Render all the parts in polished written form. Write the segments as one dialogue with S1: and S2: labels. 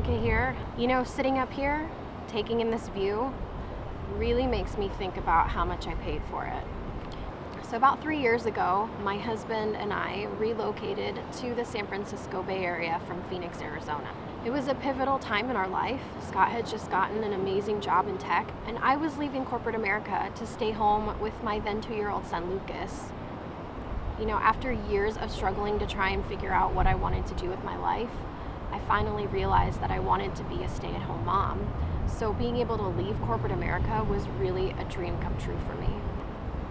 S1: Monica here. You know, sitting up here, taking in this view, really makes me think about how much I paid for it. So about 3 years ago, my husband and I relocated to the San Francisco Bay Area from Phoenix, Arizona. It was a pivotal time in our life. Scott had just gotten an amazing job in tech, and I was leaving corporate America to stay home with my then 2-year-old son, Lucas. You know, after years of struggling to try and figure out what I wanted to do with my life, I finally realized that I wanted to be a stay-at-home mom. So being able to leave corporate America was really a dream come true for me.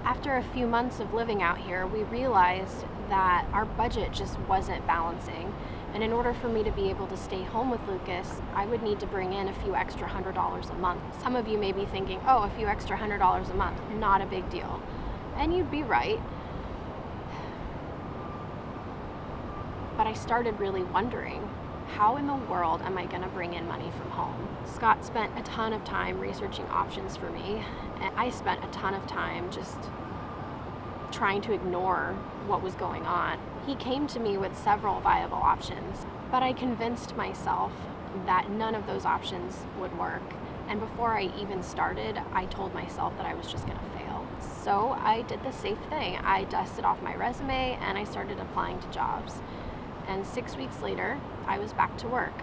S1: After a few months of living out here, we realized that our budget just wasn't balancing. And in order for me to be able to stay home with Lucas, I would need to bring in a few extra $100 a month. Some of you may be thinking, oh, a few extra $100 a month, not a big deal. And you'd be right. But I started really wondering, how in the world am I going to bring in money from home? Scott spent a ton of time researching options for me, and I spent a ton of time just trying to ignore what was going on. He came to me with several viable options, but I convinced myself that none of those options would work. And before I even started, I told myself that I was just going to fail. So I did the safe thing. I dusted off my resume and I started applying to jobs. And 6 weeks later, I was back to work.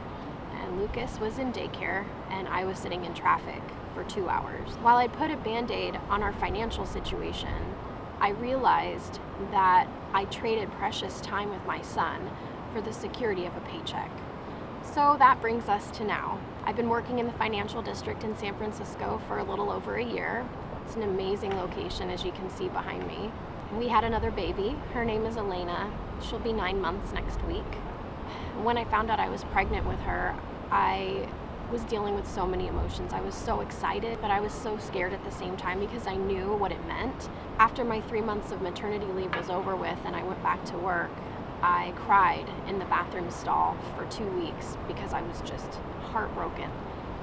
S1: And Lucas was in daycare and I was sitting in traffic for 2 hours. While I put a Band-Aid on our financial situation, I realized that I traded precious time with my son for the security of a paycheck. So that brings us to now. I've been working in the financial district in San Francisco for a little over a year. It's an amazing location, as you can see behind me. We had another baby. Her name is Elena. She'll be 9 months next week. When I found out I was pregnant with her, I was dealing with so many emotions. I was so excited, but I was so scared at the same time because I knew what it meant. After my 3 months of maternity leave was over with and I went back to work, I cried in the bathroom stall for 2 weeks because I was just heartbroken.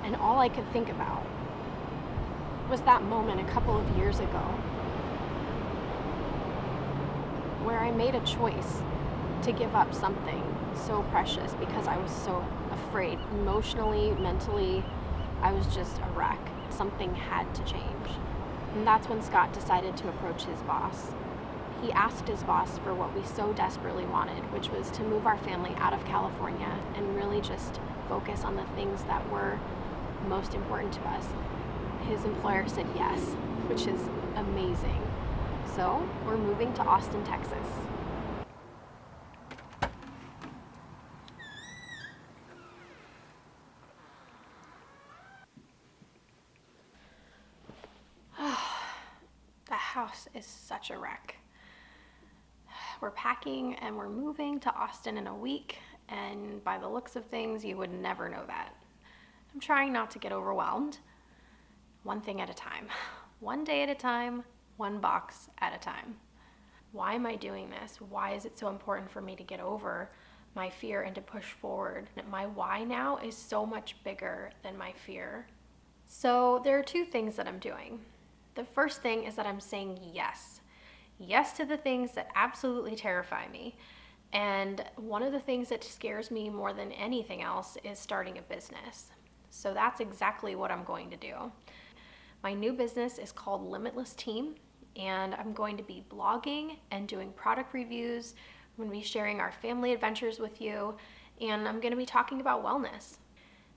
S1: And all I could think about was that moment a couple of years ago where I made a choice to give up something so precious because I was so afraid. Emotionally, mentally, I was just a wreck. Something had to change. And that's when Scott decided to approach his boss. He asked his boss for what we so desperately wanted, which was to move our family out of California and really just focus on the things that were most important to us. His employer said yes, which is amazing. So we're moving to Austin, Texas. The house is such a wreck. We're packing and we're moving to Austin in a week, and by the looks of things, you would never know that. I'm trying not to get overwhelmed. One thing at a time. One day at a time, one box at a time. Why am I doing this? Why is it so important for me to get over my fear and to push forward? My why now is so much bigger than my fear. So there are 2 things that I'm doing. The first thing is that I'm saying yes. Yes to the things that absolutely terrify me. And one of the things that scares me more than anything else is starting a business. So that's exactly what I'm going to do. My new business is called Limitless Team, and I'm going to be blogging and doing product reviews. I'm going to be sharing our family adventures with you, and I'm going to be talking about wellness.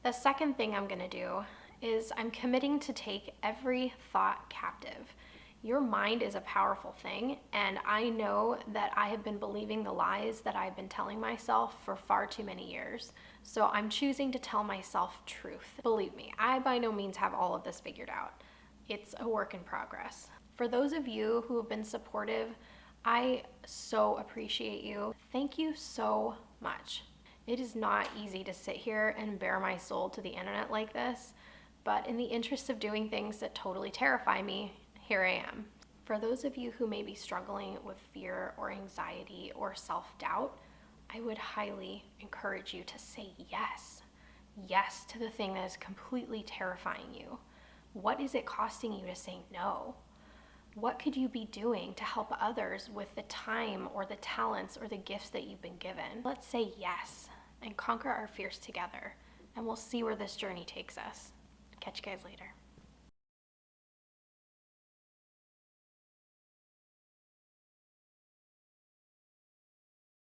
S1: The second thing I'm going to do is I'm committing to take every thought captive. Your mind is a powerful thing, and I know that I have been believing the lies that I've been telling myself for far too many years. So I'm choosing to tell myself truth. Believe me, I by no means have all of this figured out. It's a work in progress. For those of you who have been supportive, I so appreciate you. Thank you so much. It is not easy to sit here and bare my soul to the internet like this, but in the interest of doing things that totally terrify me, here I am. For those of you who may be struggling with fear or anxiety or self-doubt, I would highly encourage you to say yes. Yes to the thing that is completely terrifying you. What is it costing you to say no? What could you be doing to help others with the time or the talents or the gifts that you've been given? Let's say yes and conquer our fears together. and we'll see where this journey takes us. Catch you guys later.